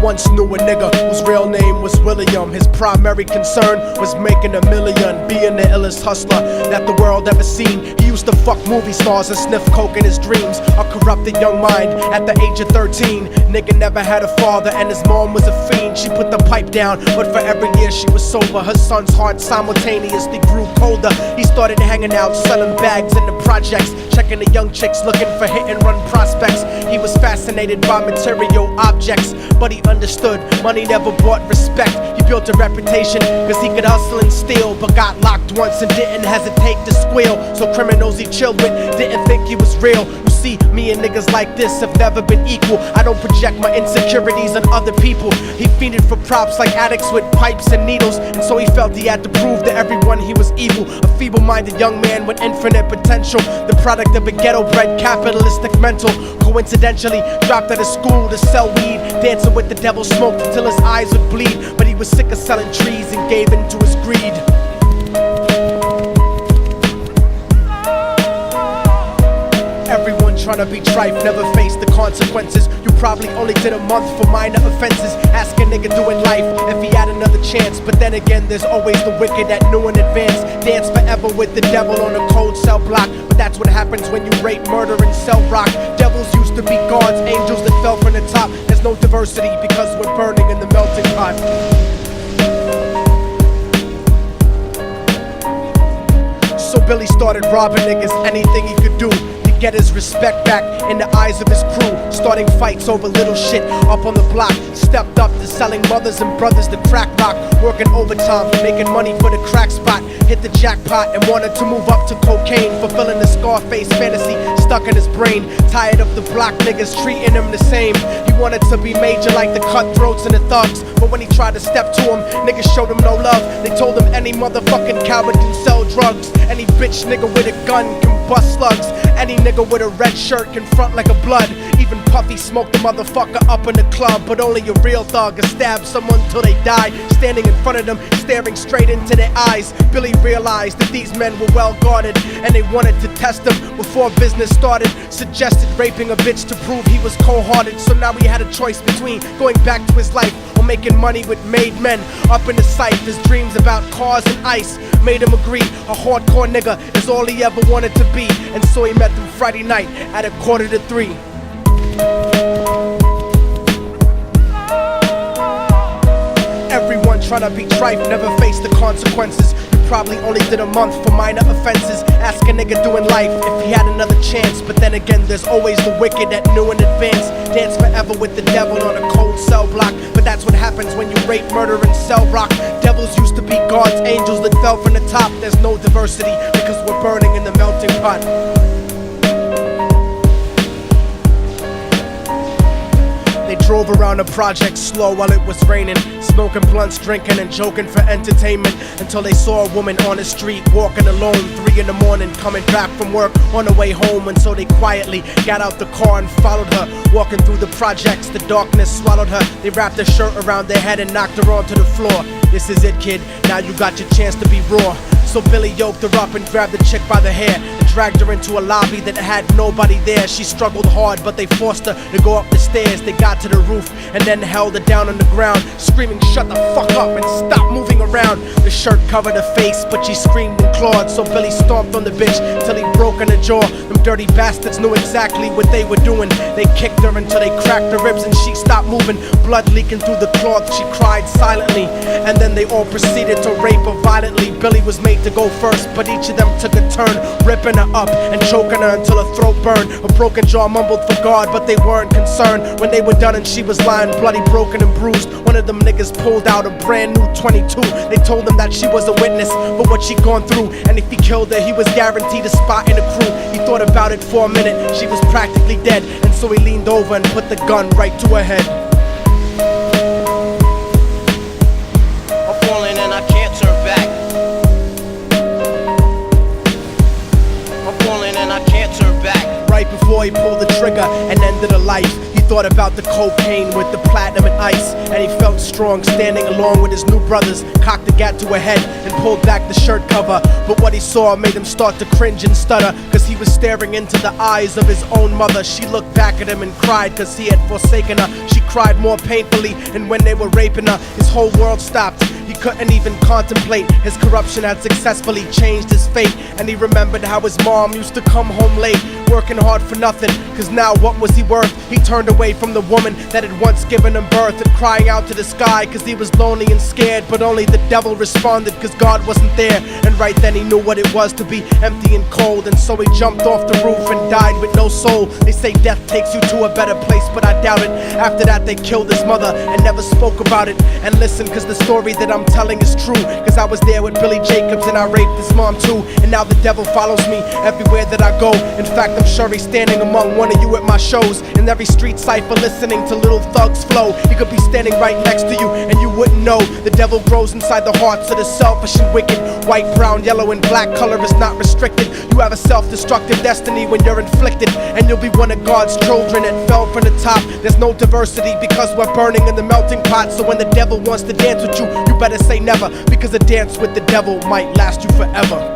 once knew a nigga whose real name was William. His primary concern was making a million, being the illest hustler that the world ever seen. He used to fuck movie stars and sniff coke in his dreams. A corrupted young mind at the age of 13. Nigga never had a father and his mom was a fiend. She put the pipe down, but for every year she was sober, her son's heart simultaneously grew colder. He started hanging out, selling bags in the projects, checking the young chicks looking for hit and run prospects. He was fascinated by material objects, but he understood money never brought respect. He built a reputation cause he could hustle and steal, but got locked once and didn't hesitate to squeal. So criminals he chilled with didn't think he was real. You see, me and niggas like this have never been equal. I don't project my insecurities on other people. He fiended for props like addicts with pipes and needles, and so he felt he had to prove to everyone he was evil. A feeble-minded young man with infinite potential, the product of a ghetto-bred capitalistic mental. Coincidentally dropped out of school to sell weed, dancing with the devil, smoked until his eyes would bleed. But he was sick of selling trees and gave in to his greed. Everyone trying to be trife never faced the consequences. You probably only did a month for minor offenses. Ask a nigga doing life if he had another chance. But then again, there's always the wicked that knew in advance. Dance forever with the devil on a cold cell block. But that's what happens when you rape, murder, and sell rock. Devils used to be gods, angels that fell from the top. There's no diversity because we're burning in the melting pot. So Billy started robbing niggas, anything he could do to get his respect back in the eyes of his crew. Starting fights over little shit up on the block. Stepped up to selling mothers and brothers the crack rock. Working overtime, making money for the crack spot. Hit the jackpot and wanted to move up to cocaine, fulfilling the Scarface fantasy stuck in his brain. Tired of the block niggas treating him the same. He wanted to be major like the cutthroats and the thugs, but when he tried to step to him, niggas showed him no love. They told him any motherfucking coward can sell drugs. Any bitch nigga with a gun can bust slugs. Any nigga with a red shirt can front like a blood. Even Puffy smoked the motherfucker up in the club. But only a real thug can stab someone till they die. Standing in front of them, staring straight into their eyes, Billy realized that these men were well guarded, and they wanted to test him before business started. Suggested raping a bitch to prove he was cold-hearted. So now he had a choice between going back to his life or making money with made men. Up in the sight, his dreams about cars and ice made him agree a hardcore nigga is all he ever wanted to be. And so he met them Friday night at 2:45. Everyone trying to be trife never faced the consequences. You probably only did a month for minor offenses. Ask a nigga doing life if he had another chance. But then again, there's always the wicked that knew in advance. Dance forever with the devil on a cold cell block. But that's what happens when you rape, murder, and sell rock. Devils used to be gods, angels that fell from the top. There's no diversity because we're burning in the melting pot. They drove around the project slow while it was raining, smoking blunts, drinking and joking for entertainment, until they saw a woman on the street walking alone, 3 in the morning, coming back from work on the way home. And so they quietly got out the car and followed her, walking through the projects. The darkness swallowed her. They wrapped her shirt around their head and knocked her onto the floor. This is it, kid, now you got your chance to be raw. So Billy yoked her up and grabbed the chick by the hair and dragged her into a lobby that had nobody there. She struggled hard, but they forced her to go up the stairs. They got to the roof and then held her down on the ground, screaming, "Shut the fuck up and stop moving around." The shirt covered her face, but she screamed and clawed. So Billy stomped on the bitch till he broke in her jaw. Them dirty bastards knew exactly what they were doing. They kicked her until they cracked her ribs and she stopped moving. Blood leaking through the cloth, she cried silently. And then they all proceeded to rape her violently. Billy was made to go first, but each of them took a turn, ripping her up and choking her until her throat burned. Her broken jaw mumbled for God, but they weren't concerned. When they were done and she was lying bloody, broken and bruised, one of them niggas pulled out a brand new 22. They told him that she was a witness for what she'd gone through, and if he killed her, he was guaranteed a spot in the crew. He thought about it for a minute, she was practically dead, and so he leaned over and put the gun right to her head. I'm falling and I can't turn back. I'm falling and I can't turn back. Right before he pulled the trigger and ended her life, he thought about the cocaine with the platinum and ice, and he felt strong standing along with his new brothers. Cocked the gat to a head and pulled back the shirt cover, but what he saw made him start to cringe and stutter, cause he was staring into the eyes of his own mother. She looked back at him and cried cause he had forsaken her. She cried more painfully, and when they were raping her, his whole world stopped. He couldn't even contemplate. His corruption had successfully changed his fate, and he remembered how his mom used to come home late, working hard for nothing, cause now what was he worth? He turned away from the woman that had once given him birth, and crying out to the sky cause he was lonely and scared, but only the devil responded cause God wasn't there. And right then he knew what it was to be empty and cold, and so he jumped off the roof and died with no soul. They say death takes you to a better place, but I doubt it. After that they killed his mother and never spoke about it. And listen, cause the story that I'm telling is true, cause I was there with Billy Jacobs and I raped his mom too. And now the devil follows me everywhere that I go. In fact, I'm sure he's standing among one of you at my shows, in every street cipher listening to little thugs flow. He could be standing right next to you and you wouldn't know. The devil grows inside the hearts of the selfish and wicked. White, brown, yellow, and black color is not restricted. You have a self-destructive destiny when you're inflicted, and you'll be one of God's children that fell from the top. There's no diversity because we're burning in the melting pot. So when the devil wants to dance with you, you better say never, because a dance with the devil might last you forever.